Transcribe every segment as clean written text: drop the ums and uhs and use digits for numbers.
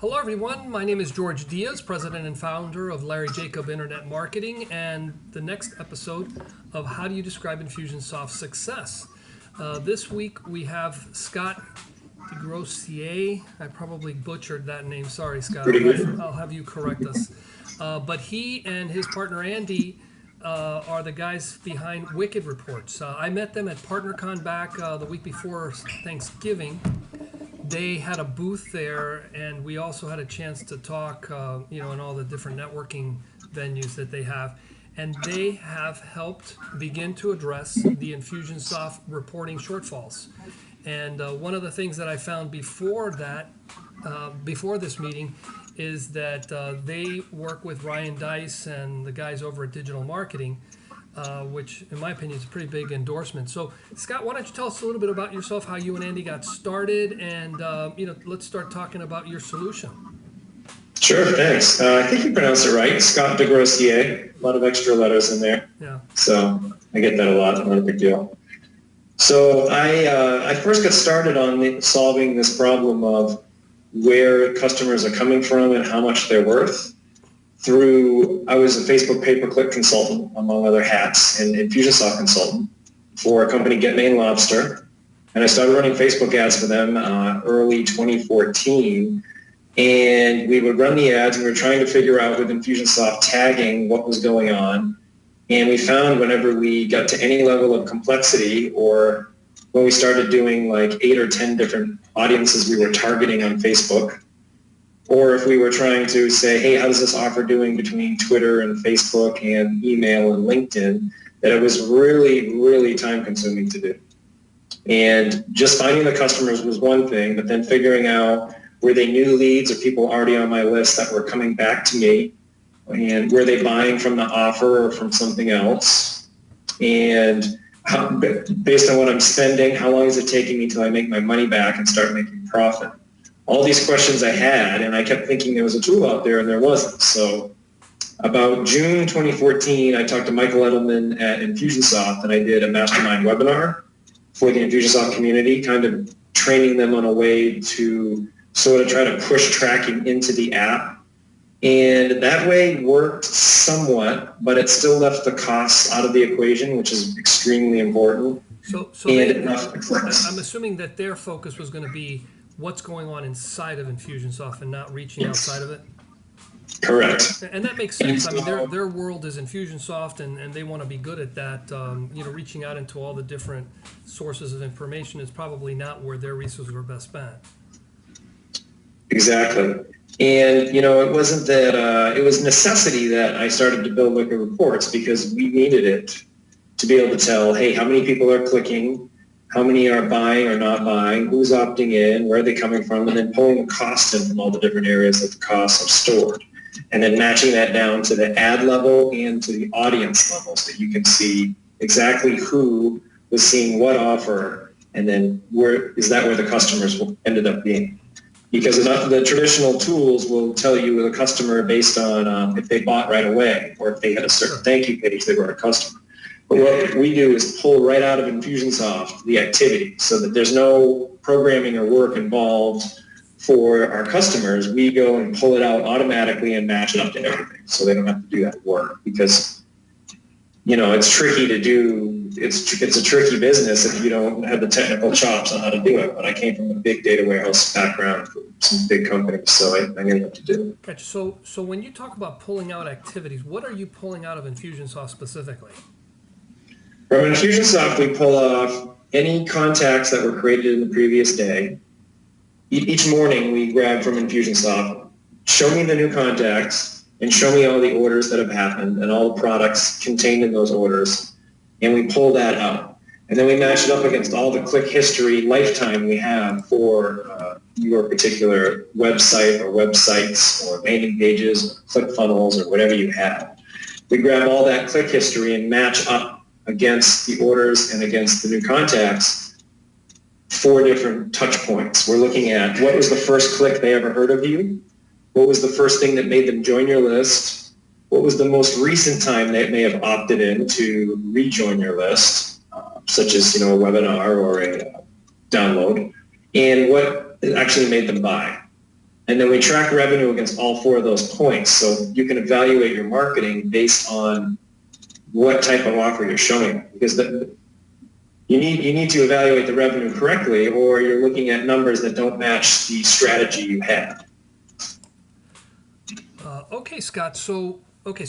Hello everyone, my name is Jorge Diaz, president and founder of Larry Jacob Internet Marketing, and the next episode of How Do You Describe Infusionsoft Success. This week we have Scott Desgrosseilliers. I probably butchered that name, sorry Scott, I'll have you correct us. But he and his partner Andy are the guys behind Wicked Reports. I met them at PartnerCon back the week before Thanksgiving. They had a booth there, and we also had a chance to talk, in all the different networking venues that they have. And they have helped begin to address the Infusionsoft reporting shortfalls. And one of the things that I found before this meeting, is that they work with Ryan Dice and the guys over at Digital Marketing, which in my opinion is a pretty big endorsement. So Scott, why don't you tell us a little bit about yourself, how you and Andy got started, and let's start talking about your solution. Sure, thanks. I think you pronounced it right, Scott Desgrosseilliers. A lot of extra letters in there. Yeah. So I get that a lot, not a big deal. So I first got started on solving this problem of where customers are coming from and how much they're worth I was a Facebook pay-per-click consultant, among other hats, and Infusionsoft consultant for a company, Get Maine Lobster. And I started running Facebook ads for them early 2014. And we would run the ads, and we were trying to figure out with Infusionsoft tagging what was going on. And we found whenever we got to any level of complexity, or when we started doing like 8 or 10 different audiences we were targeting on Facebook, or if we were trying to say, hey, how's this offer doing between Twitter and Facebook and email and LinkedIn, that it was really, really time consuming to do. And just finding the customers was one thing, but then figuring out, were they new leads or people already on my list that were coming back to me, and were they buying from the offer or from something else? And based on what I'm spending, how long is it taking me till I make my money back and start making profit? All these questions I had, and I kept thinking there was a tool out there, and there wasn't. So about June 2014, I talked to Michael Edelman at Infusionsoft, and I did a mastermind webinar for the Infusionsoft community, kind of training them on a way to sort of try to push tracking into the app. And that way worked somewhat, but it still left the costs out of the equation, which is extremely important. So I'm assuming that their focus was going to be what's going on inside of Infusionsoft and not reaching outside of it? Correct. And that makes sense. I mean, their world is Infusionsoft, and they want to be good at that. Reaching out into all the different sources of information is probably not where their resources are best spent. Exactly. And, it wasn't that, it was necessity that I started to build Wicked Reports, because we needed it to be able to tell, hey, how many people are clicking, how many are buying or not buying, who's opting in, where are they coming from, and then pulling the cost in from all the different areas that the costs are stored. And then matching that down to the ad level and to the audience level, so that you can see exactly who was seeing what offer, and then where the customers ended up being. Because the traditional tools will tell you the customer based on if they bought right away, or if they had a certain thank you page, they were a customer. But what we do is pull right out of Infusionsoft the activity, so that there's no programming or work involved for our customers. We go and pull it out automatically and match it up to everything, so they don't have to do that work. Because it's tricky to do. It's a tricky business if you don't have the technical chops on how to do it. But I came from a big data warehouse background from some big companies, so I knew what to do. Gotcha. So when you talk about pulling out activities, what are you pulling out of Infusionsoft specifically? From Infusionsoft, we pull off any contacts that were created in the previous day. Each morning, we grab from Infusionsoft, show me the new contacts, and show me all the orders that have happened and all the products contained in those orders. And we pull that out. And then we match it up against all the click history lifetime we have for your particular website or websites or landing pages, or click funnels, or whatever you have. We grab all that click history and match up against the orders and against the new contacts 4 different touch points. We're looking at what was the first click they ever heard of you, what was the first thing that made them join your list, what was the most recent time they may have opted in to rejoin your list, such as a webinar or a download, and what actually made them buy. And then we track revenue against all 4 of those points. So you can evaluate your marketing based on what type of offer you're showing. Because you need to evaluate the revenue correctly, or you're looking at numbers that don't match the strategy you had. Okay, Scott. So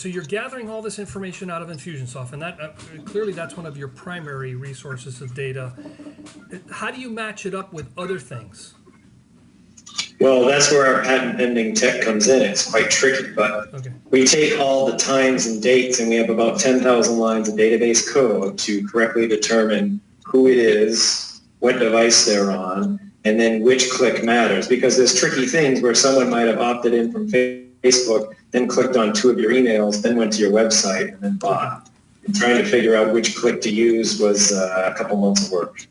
you're gathering all this information out of Infusionsoft, and that clearly that's one of your primary resources of data. How do you match it up with other things? Well, that's where our patent pending tech comes in. It's quite tricky, but we take all the times and dates, and we have about 10,000 lines of database code to correctly determine who it is, what device they're on, and then which click matters. Because there's tricky things where someone might have opted in from Facebook, then clicked on 2 of your emails, then went to your website, and then bought. And trying to figure out which click to use was a couple months of work.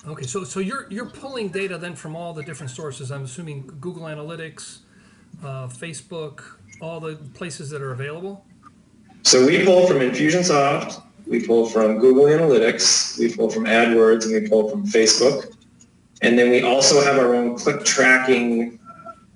Okay, so you're pulling data then from all the different sources. I'm assuming Google Analytics, Facebook, all the places that are available? So we pull from Infusionsoft, we pull from Google Analytics, we pull from AdWords, and we pull from Facebook. And then we also have our own click tracking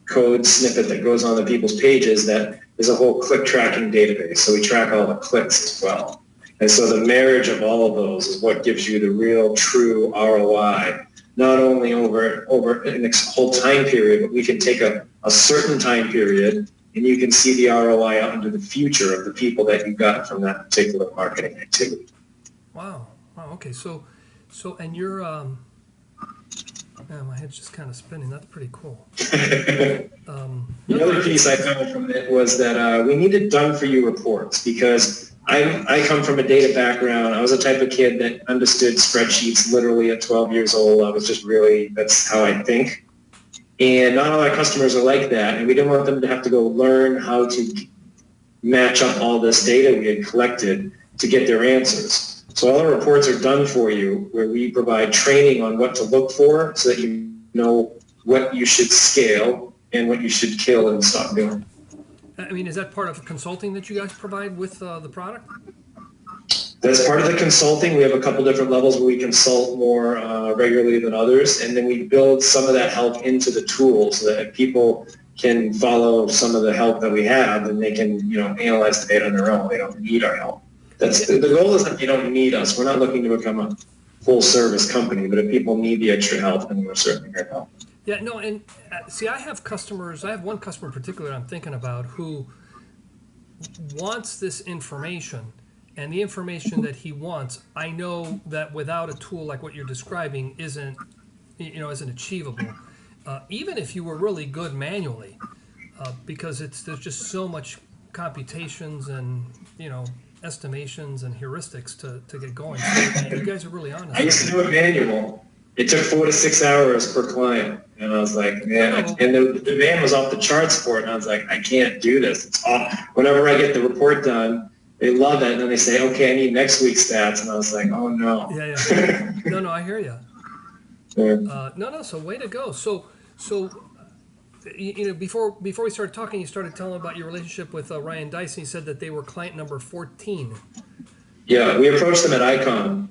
code snippet that goes on the people's pages that is a whole click tracking database. So we track all the clicks as well. And so the marriage of all of those is what gives you the real true ROI, not only over a whole time period, but we can take a certain time period and you can see the ROI out into the future of the people that you got from that particular marketing activity. Wow. Okay. So and you're, my head's just kind of spinning. That's pretty cool. The other piece I found from it was that we needed done-for-you reports because I come from a data background. I was the type of kid that understood spreadsheets literally at 12 years old. I was just really, that's how I think. And not all our customers are like that. And we didn't want them to have to go learn how to match up all this data we had collected to get their answers. So all our reports are done for you, where we provide training on what to look for so that you know what you should scale and what you should kill and stop doing. I mean, is that part of consulting that you guys provide with the product? That's part of the consulting. We have a couple different levels where we consult more regularly than others, and then we build some of that help into the tool so that people can follow some of the help that we have, and they can, analyze the data on their own. They don't need our help. That's the goal is that you don't need us. We're not looking to become a full service company, but if people need the extra help, then we're certainly here to help. Yeah, no, and see, I have one customer in particular I'm thinking about who wants this information, and the information that he wants, I know that without a tool like what you're describing isn't achievable. Even if you were really good manually, because there's just so much computations and, estimations and heuristics to get going. So you guys are really honest. I used to do it manual. It took 4 to 6 hours per client. And I was like, man, and the demand was off the charts for it. And I was like, I can't do this. It's off. Whenever I get the report done, they love it. And then they say, okay, I need next week's stats. And I was like, oh, no. Yeah. No, I hear you. Yeah. No, so way to go. So before we started talking, you started telling about your relationship with Ryan Dyson. You said that they were client number 14. Yeah, we approached them at ICON.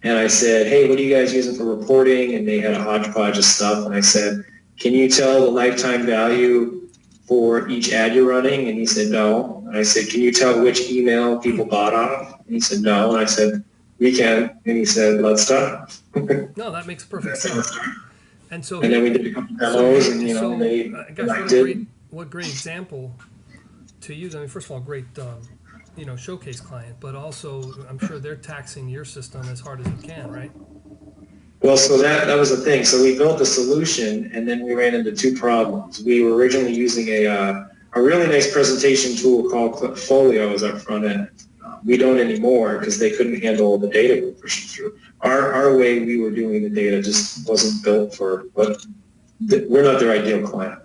And I said, hey, what are you guys using for reporting? And they had a hodgepodge of stuff. And I said, can you tell the lifetime value for each ad you're running? And he said, no. And I said, can you tell which email people bought off? And he said, no. And I said, we can. And he said, let's start. No, that makes perfect sense. And then we did a couple demos, and they liked it. What great example to use. I mean, first of all, great showcase client, but also I'm sure they're taxing your system as hard as it can, right? Well, so that was the thing. So we built a solution, and then we ran into 2 problems. We were originally using a really nice presentation tool called Clipfolio as our front end. We don't anymore because they couldn't handle the data we were pushing through. Our way we were doing the data just wasn't built for we're not their ideal client.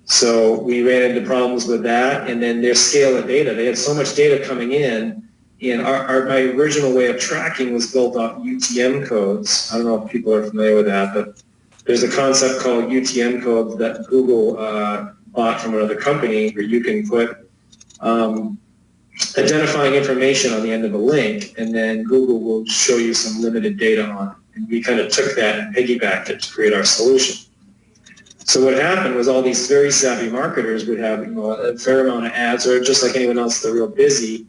So we ran into problems with that, and then their scale of data. They had so much data coming in, and my original way of tracking was built off UTM codes. I don't know if people are familiar with that, but there's a concept called UTM codes that Google bought from another company where you can put identifying information on the end of a link, and then Google will show you some limited data on it. And we kind of took that and piggybacked it to create our solution. So what happened was all these very savvy marketers would have a fair amount of ads, or just like anyone else, they're real busy,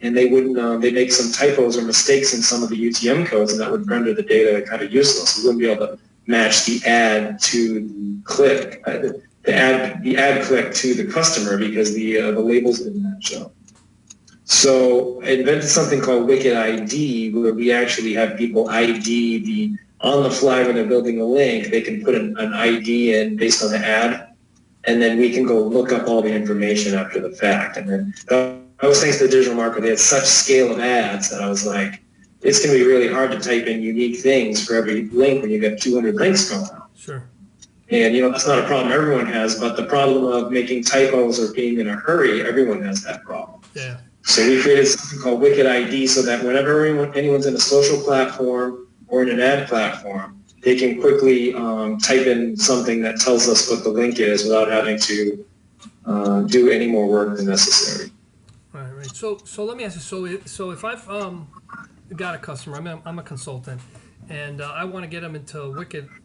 and they wouldn't. They make some typos or mistakes in some of the UTM codes, and that would render the data kind of useless. We wouldn't be able to match the ad to the click, the ad click to the customer because the labels didn't match up. So I invented something called Wicked ID, where we actually have people ID on the fly when they're building a link. They can put an ID in based on the ad, and then we can go look up all the information after the fact. And then I was thanks to the digital marketer, they had such scale of ads that I was like, it's going to be really hard to type in unique things for every link when you get 200 links going out. Sure. And, that's not a problem everyone has, but the problem of making typos or being in a hurry, everyone has that problem. Yeah. So we created something called Wicked ID so that whenever anyone's in a social platform or in an ad platform, they can quickly type in something that tells us what the link is without having to do any more work than necessary. Right. So let me ask you. So if I've got a customer, I'm a consultant, and I want to get them into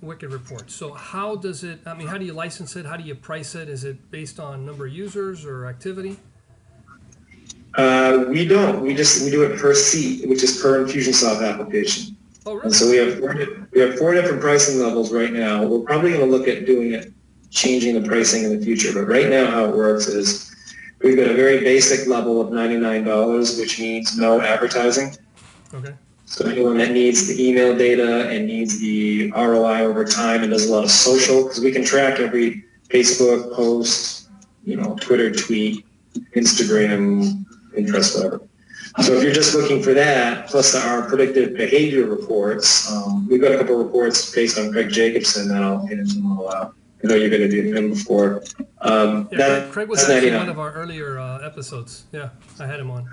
Wicked reports. So how does it? How do you license it? How do you price it? Is it based on number of users or activity? We don't. We do it per seat, which is per Infusionsoft application. Oh, really? And so we have four different pricing levels right now. We're probably going to look at changing the pricing in the future. But right now, how it works is we've got a very basic level of $99, which means no advertising. Okay. So anyone that needs the email data and needs the ROI over time and does a lot of social, because we can track every Facebook post, Twitter tweet, Instagram, Pinterest, whatever. So if you're just looking for that, plus our predictive behavior reports, we've got a couple of reports based on Craig Jacobson that I'll get into them all out. I know you're going to do him before. Craig was actually one of our earlier episodes. Yeah, I had him on.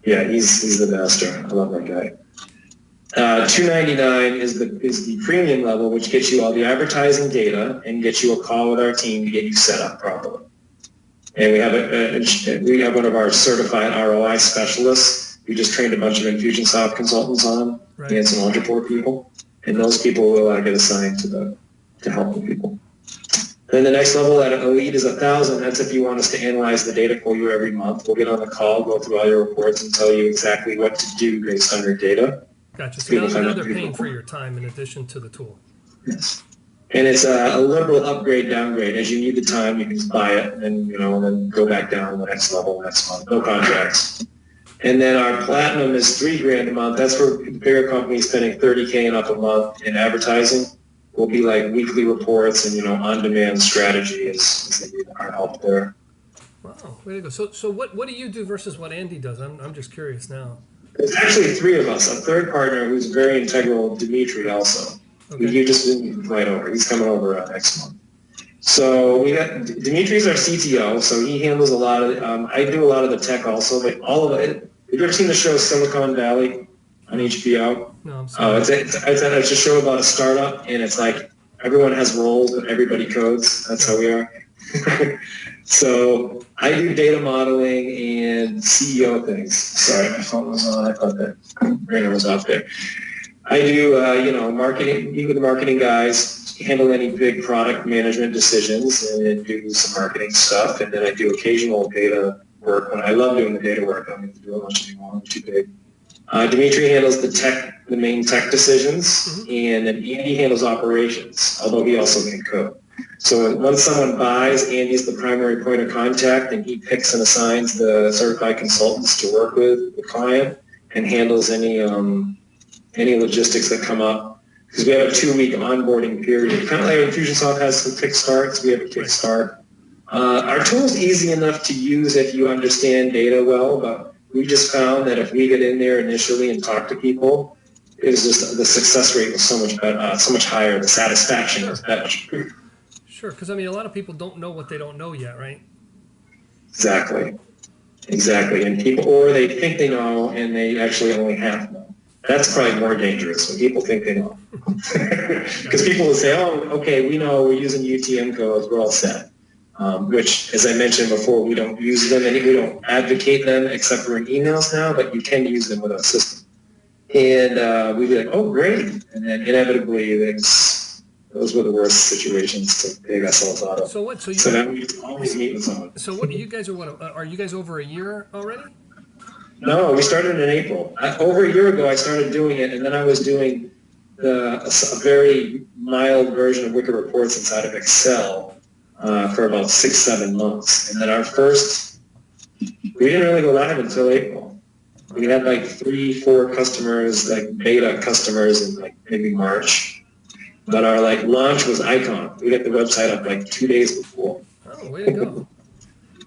Yeah, he's the master. I love that guy. $299 is the premium level, which gets you all the advertising data and gets you a call with our team to get you set up properly. And we have one of our certified ROI specialists. We just trained a bunch of Infusionsoft consultants on, right. And some Entreport people, and those people will get assigned to helping people. Then the next level at Elite is 1,000. That's if you want us to analyze the data for you every month. We'll get on the call, go through all your reports, and tell you exactly what to do based on your data. Gotcha. So now they're paying for your time in addition to the tool. Yes. And it's a liberal upgrade, downgrade. As you need the time, you can just buy it and then go back down to the next level next month. No contracts. And then our platinum is $3,000 a month. That's for the bigger companies spending $30K and up a month in advertising. Will be like weekly reports and on-demand strategy is our help there. Wow, way to go. So what do you do versus what Andy does? I'm just curious now. There's actually three of us. A third partner who's very integral, Dimitri, also. Okay. You just didn't invite over. He's coming over next month. So we got Dimitri's our CTO, so he handles a lot of. I do a lot of the tech also, but all of it. Have you ever seen the show Silicon Valley on HBO? No, I'm sorry. It's a show about a startup, and it's like everyone has roles and everybody codes. That's how we are. So I do data modeling and CEO things. Sorry, my phone was on. I thought that Rainer was off there. I do, marketing, meet with the marketing guys, handle any big product management decisions, and then do some marketing stuff. And then I do occasional data work. I love doing the data work. I don't need to do it much anymore. I'm too big. Dimitri handles the main tech decisions, and then Andy handles operations, although he also can code. So once someone buys, Andy's the primary point of contact, and he picks and assigns the certified consultants to work with the client and handles any logistics that come up. Because we have a 2-week onboarding period. Kind of like Infusionsoft has some kickstarts, we have a kickstart. Our tool is easy enough to use if you understand data well, but we just found that if we get in there initially and talk to people, the success rate was so much better, so much higher. The satisfaction was better. Sure, because a lot of people don't know what they don't know yet, right? Exactly, and people, or they think they know and they actually only half know. That's probably more dangerous when people think they know, because people will say, "Oh, okay, we know we're using UTM codes, we're all set." Which, as I mentioned before, we don't use them, and we don't advocate them except for in emails now, but you can use them with our system. And we'd be like, oh, great. And then inevitably, Those were the worst situations to dig ourselves out of. So what? So now we always meet with someone. So what? You guys are what? Are you guys over a year already? No, we started in April. Over a year ago, I started doing it, and then I was doing a very mild version of Wicked Reports inside of Excel for about 6-7 months. And then we didn't really go live until April. We had like 3-4 customers, like beta customers in like maybe March. But our like launch was Icon. We got the website up like 2 days before. Oh, way to go.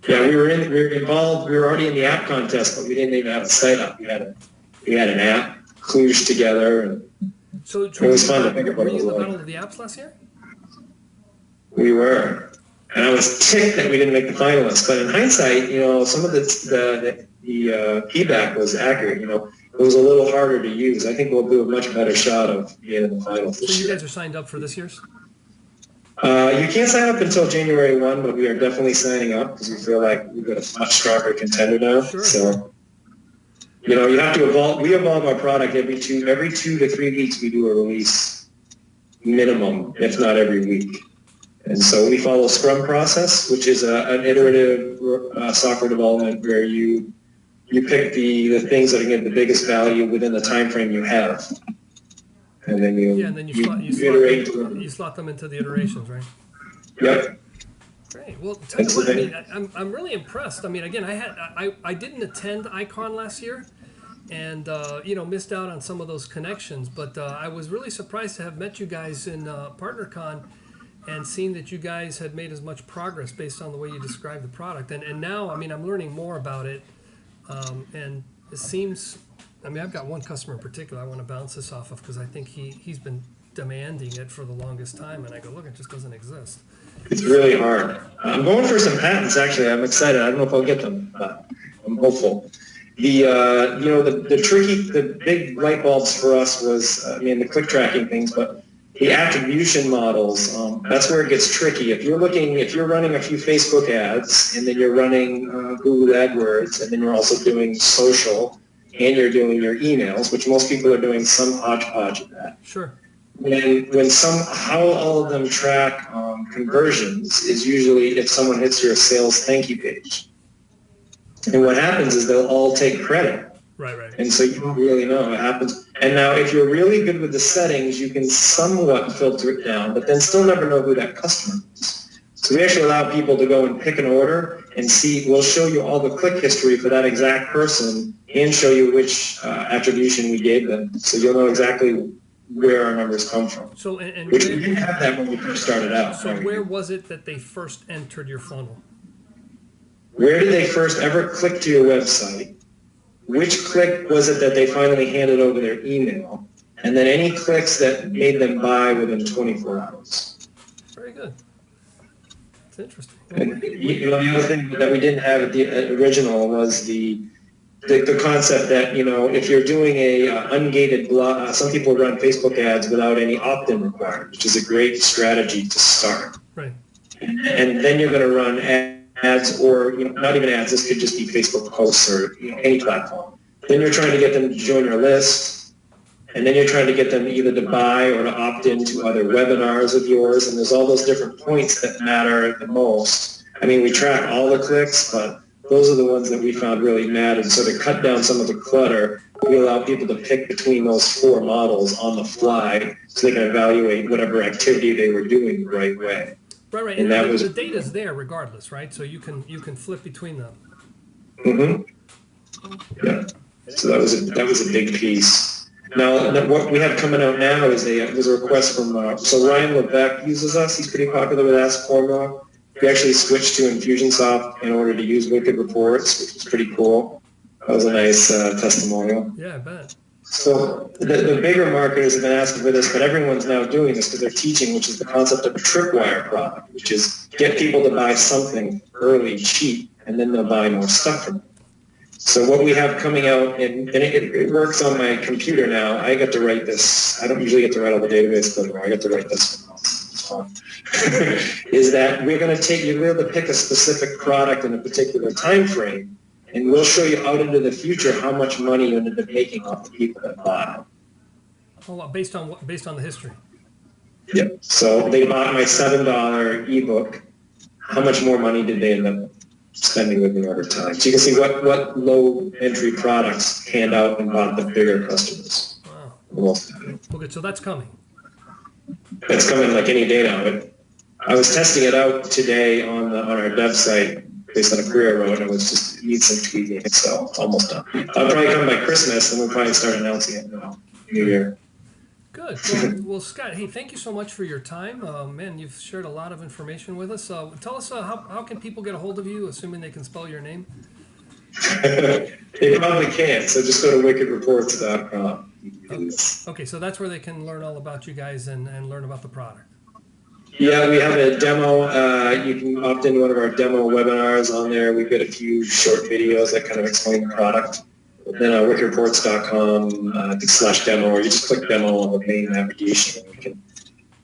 Yeah, we were involved. We were already in the app contest, but we didn't even have a site up. We had an app kludged together, and so it was fun to think about. Were you in the Battle of the Apps last year? We were, and I was ticked that we didn't make the finalists. But in hindsight, some of the feedback was accurate. It was a little harder to use. I think we'll do a much better shot of being in the finals this year. So you guys are signed up for this year's? You can't sign up until January 1, but we are definitely signing up because we feel like we've got a much stronger contender now. Sure. So, you have to evolve. We evolve our product every 2 to 3 weeks. We do a release minimum, if not every week. And so we follow Scrum process, which is an iterative software development where you pick the things that are going to get the biggest value within the time frame you have. And then you slot them into the iterations, right? Yep. Great. Well, tell me what, I mean, I'm really impressed. I mean, again, I didn't attend Icon last year, and missed out on some of those connections. But I was really surprised to have met you guys in PartnerCon, and seen that you guys had made as much progress based on the way you described the product. And now, I mean, I'm learning more about it, and it seems. I mean, I've got one customer in particular I want to bounce this off of because I think he's been demanding it for the longest time, and I go, look, it just doesn't exist. It's really hard. I'm going for some patents, actually. I'm excited. I don't know if I'll get them, but I'm hopeful. The big light bulbs for us was, the click tracking things, but the attribution models, that's where it gets tricky. If you're running a few Facebook ads, and then you're running Google AdWords, and then you're also doing social, and you're doing your emails, which most people are doing some hodgepodge of that. Sure. How all of them track conversions is usually if someone hits your sales thank you page. And what happens is they'll all take credit. Right. And so you don't really know what happens. And now if you're really good with the settings, you can somewhat filter it down, but then still never know who that customer is. So we actually allow people to go and pick an order and we'll show you all the click history for that exact person and show you which attribution we gave them. So you'll know exactly where our numbers come from. So, which we didn't have that when we first started out. So where was it that they first entered your funnel? Where did they first ever click to your website? Which click was it that they finally handed over their email? And then any clicks that made them buy within 24 hours. Very good. That's interesting. And, the other thing that we didn't have at the original was the concept that, if you're doing a ungated blog, some people run Facebook ads without any opt-in required, which is a great strategy to start. Right. And then you're going to run ads, or not even ads. This could just be Facebook posts or any platform. Then you're trying to get them to join your list, and then you're trying to get them either to buy or to opt into other webinars of yours. And there's all those different points that matter the most. I mean, we track all the clicks, but those are the ones that we found really mattered. So to cut down some of the clutter, we allow people to pick between those 4 models on the fly, so they can evaluate whatever activity they were doing the right way. Right. And the data's there regardless, right? So you can flip between them. Mm-hmm. Yeah. So that was a big piece. Now, what we have coming out now is there's a request from so Ryan Levesque uses us. He's pretty popular with Ask Formula. We actually switched to Infusionsoft in order to use Wicked Reports, which was pretty cool. That was a nice testimonial. Yeah, I bet. So the bigger marketers have been asking for this, but everyone's now doing this because they're teaching, which is the concept of a tripwire product, which is get people to buy something early, cheap, and then they'll buy more stuff from it. So what we have coming out, and it works on my computer now. I get to write this. I don't usually get to write all the database code anymore. I get to write this. It's fun. Is that you're going to be able to pick a specific product in a particular time frame, and we'll show you out into the future how much money you ended up making off the people that bought it. Oh, based on the history. Yep. So they bought my $7 ebook. How much more money did they end up spending with me over time? So you can see what low entry products hand out and bought the bigger customers. Wow. Okay, so that's coming. It's coming like any day now. I was testing it out today on our dev site based on a query I wrote, and it was just needs some tweaking, so almost done. I'll probably come by Christmas, and we'll probably start announcing it New Year. Good. Well, Scott, hey, thank you so much for your time. Man, you've shared a lot of information with us. Tell us how can people get a hold of you, assuming they can spell your name? They probably can't, so just go to wickedreports.com. Okay, so that's where they can learn all about you guys and learn about the product. Yeah, we have a demo. You can opt into one of our demo webinars on there. We've got a few short videos that kind of explain the product. Then wickedreports.com/demo, or you just click demo on the main navigation, and you can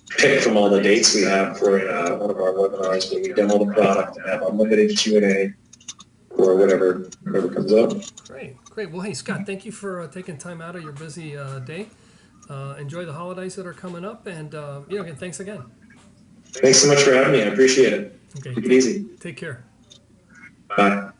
pick from all the dates we have for one of our webinars where we demo the product and have unlimited Q&A or whatever comes up. Great. Well, hey, Scott, thank you for taking time out of your busy day. Enjoy the holidays that are coming up, and again, thanks again. Thanks so much for having me. I appreciate it. Okay. Take it easy. Take care. Bye.